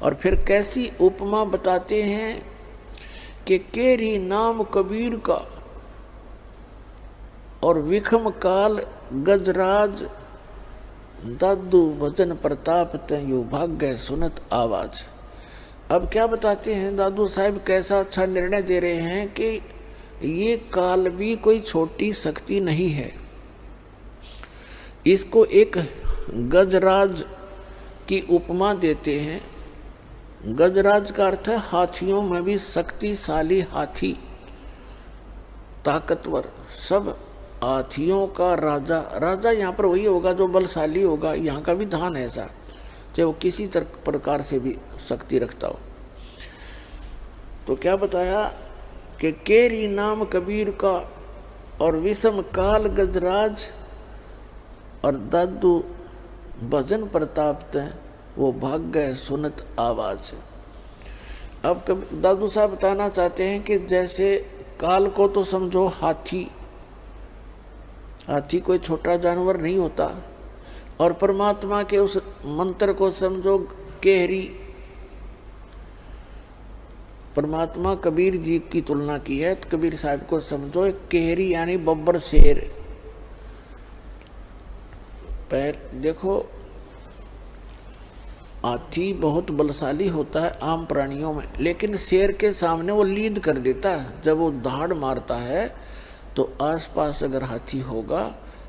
और फिर कैसी उपमा बताते हैं कि केरी नाम कबीर का और विखम काल गजराज, दादू भजन प्रताप तयु भाग्य सुनत आवाज। अब क्या बताते हैं दादू साहब, कैसा अच्छा निर्णय दे रहे हैं कि ये काल भी कोई छोटी शक्ति नहीं है। इसको एक गजराज की उपमा देते हैं। गजराज का अर्थ है हाथियों में भी शक्तिशाली हाथी, ताकतवर, सब हाथियों का राजा। राजा यहाँ पर वही होगा जो बलशाली होगा। यहाँ का भी धान है ऐसा, चाहे वो किसी प्रकार से भी शक्ति रखता हो। तो क्या बताया कि केरी नाम कबीर का और विषम काल गजराज और दादू भजन प्रताप तय वो भाग्य सुनत आवाज। अब दादू साहब बताना चाहते हैं कि जैसे काल को तो समझो हाथी, हाथी कोई छोटा जानवर नहीं होता, और परमात्मा के उस मंत्र को समझो केहरी। परमात्मा कबीर जी की तुलना की है, तो कबीर साहब को समझो एक केहरी यानी बब्बर शेर। पैर देखो, हाथी बहुत बलशाली होता है आम प्राणियों में, लेकिन शेर के सामने वो लीद कर देता है। जब वो दहाड़ मारता है तो आसपास अगर हाथी होगा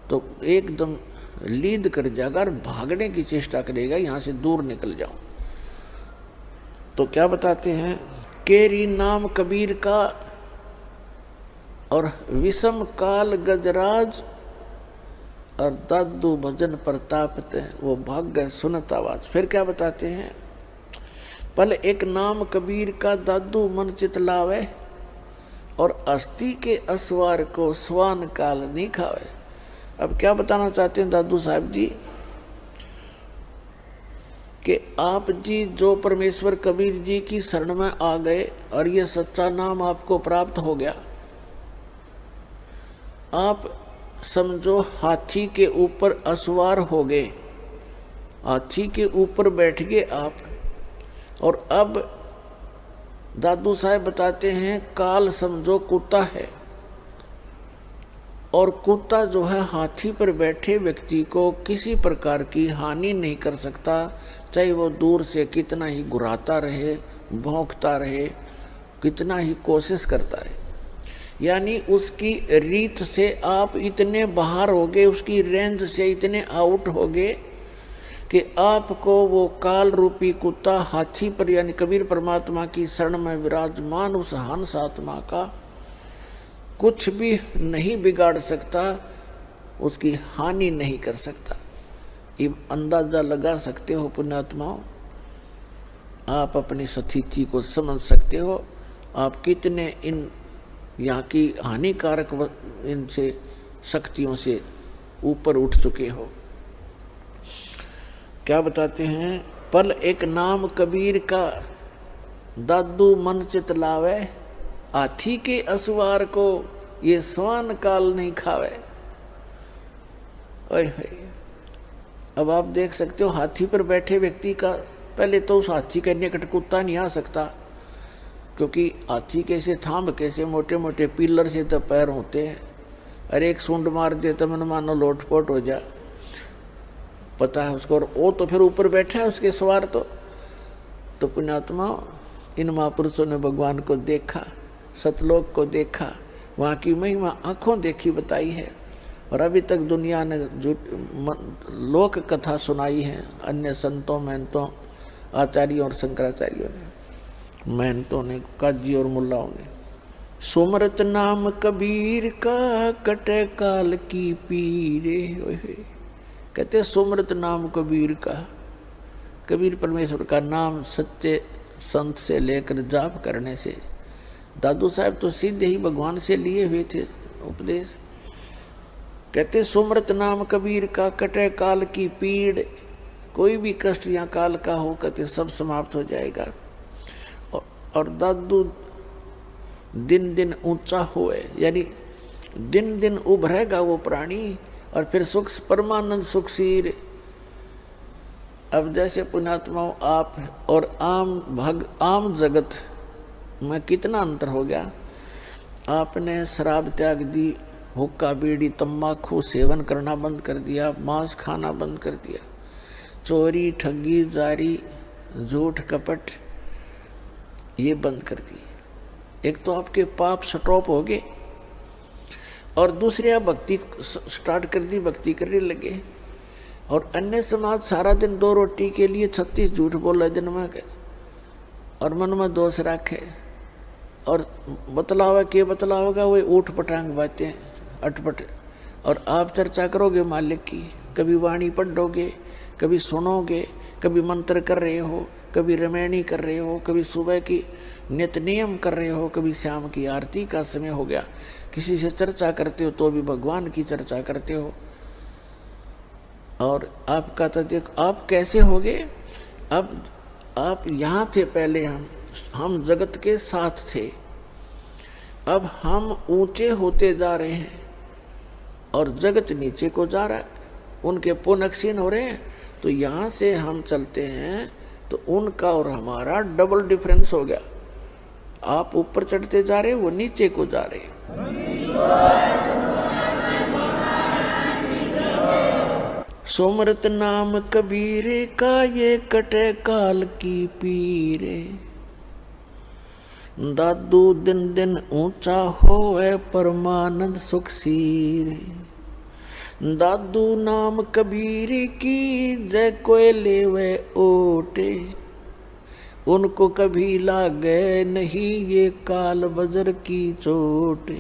तो एकदम लीद कर जाएगा और भागने की चेष्टा करेगा, यहाँ से दूर निकल जाओ। तो क्या बताते हैं, केरी नाम कबीर का और विषम काल गजराज और दादू भजन प्रताप वो भाग्य सुनत आवाज। फिर क्या बताते हैं, पल एक नाम कबीर का दादू मन चित लावे और अस्थि के असवार को स्वान काल नहीं खावे। अब क्या बताना चाहते हैं दादू साहब जी कि आप जी जो परमेश्वर कबीर जी की शरण में आ गए और ये सच्चा नाम आपको प्राप्त हो गया, आप समझो हाथी के ऊपर असवार हो गए, हाथी के ऊपर बैठ गए आप। और अब दादू साहब बताते हैं काल समझो कुत्ता है, और कुत्ता जो है हाथी पर बैठे व्यक्ति को किसी प्रकार की हानि नहीं कर सकता, चाहे वो दूर से कितना ही घुराता रहे, भौंकता रहे, कितना ही कोशिश करता रहे। यानी उसकी रीत से आप इतने बाहर हो गए, उसकी रेंज से इतने आउट हो गए कि आपको वो काल रूपी कुत्ता हाथी पर यानी कबीर परमात्मा की शरण में विराजमान उस हंस आत्मा का कुछ भी नहीं बिगाड़ सकता, उसकी हानि नहीं कर सकता। ये अंदाजा लगा सकते हो पुण्यात्माओं, आप अपनी स्थिति को समझ सकते हो, आप कितने इन यहाँ की हानिकारक इनसे शक्तियों से ऊपर उठ चुके हो। क्या बताते हैं, पल एक नाम कबीर का दादू मन चित लावे, हाथी के असवार को ये स्वान काल नहीं खावे। ओए अब आप देख सकते हो हाथी पर बैठे व्यक्ति का, पहले तो उस हाथी के निकट कुत्ता नहीं आ सकता, क्योंकि हाथी कैसे थांब कैसे मोटे मोटे पिलर से तो पैर होते हैं, अरे एक सूंड मार दे तो मन मानो लोटपोट हो जा, पता है उसको। और वो तो फिर ऊपर बैठा है उसके सवार। तो पुण्यात्मा, इन महापुरुषों ने भगवान को देखा, सतलोक को देखा, वहाँ की महिमा आंखों देखी बताई है, और अभी तक दुनिया ने लोक कथा सुनाई है अन्य संतों महंतों आचार्यों और शंकराचार्यों ने, महंतों ने, काजी और मुल्लाओं ने। सुमरत नाम कबीर का कटे काल की पीरे। कहते सुमरत नाम कबीर का, कबीर परमेश्वर का नाम सच्चे संत से लेकर जाप करने से। दादू साहब तो सीधे ही भगवान से लिए हुए थे उपदेश। कहते सुमरत नाम कबीर का कटे काल की पीड़, कोई भी कष्ट या काल का हो कहते सब समाप्त हो जाएगा। और दादू दिन दिन ऊंचा होए, यानी दिन दिन उभरेगा वो प्राणी, और फिर सुख परमानंद सुखसीर अब जैसे पुण्यात्माओं आप और आम जगत में कितना अंतर हो गया। आपने शराब त्याग दी, हुक्का बीड़ी तंबाकू सेवन करना बंद कर दिया, मांस खाना बंद कर दिया, चोरी ठगी जारी झूठ कपट ये बंद कर दिए। एक तो आपके पाप स्टॉप हो गए और दूसरे आप भक्ति स्टार्ट कर दी, भक्ति करने लगे। और अन्य समाज सारा दिन 2 रोटी के लिए 36 झूठ बोला दिन में और मन में दोष रखे और बतलावा के बतलावेगा वो ऊट पटांग बातें अटपट। और आप चर्चा करोगे मालिक की, कभी वाणी पढ़ोगे, कभी सुनोगे, कभी मंत्र कर रहे हो, कभी रमैनी कर रहे हो, कभी सुबह की नित नियम कर रहे हो, कभी शाम की आरती का समय हो गया, किसी से चर्चा करते हो तो भी भगवान की चर्चा करते हो। और आपका तो देखो आप कैसे होगे। अब आप यहाँ थे पहले, हम जगत के साथ थे, अब हम ऊंचे होते जा रहे हैं और जगत नीचे को जा रहा है, उनके पुण्य क्षीण हो रहे हैं। तो यहाँ से हम चलते हैं तो उनका और हमारा डबल डिफरेंस हो गया। आप ऊपर चढ़ते जा रहे, वो नीचे को जा रहे। सुमरत नाम कबीरे का ये कटे काल की पीरे, दादू दिन दिन ऊंचा होए परमानंद सुख सीरे। दादू नाम कबीर की जय कोय लेवे ओटे, उनको कभी लागे नहीं ये काल बजर की चोटे।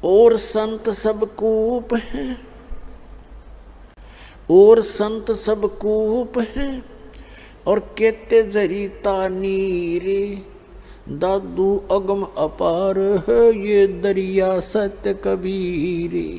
और संत सब कूप हैं, और संत सब कूप हैं और कहते जरीता नीरे। दादू अगम अपार है ये दरिया सत्य कबीरे।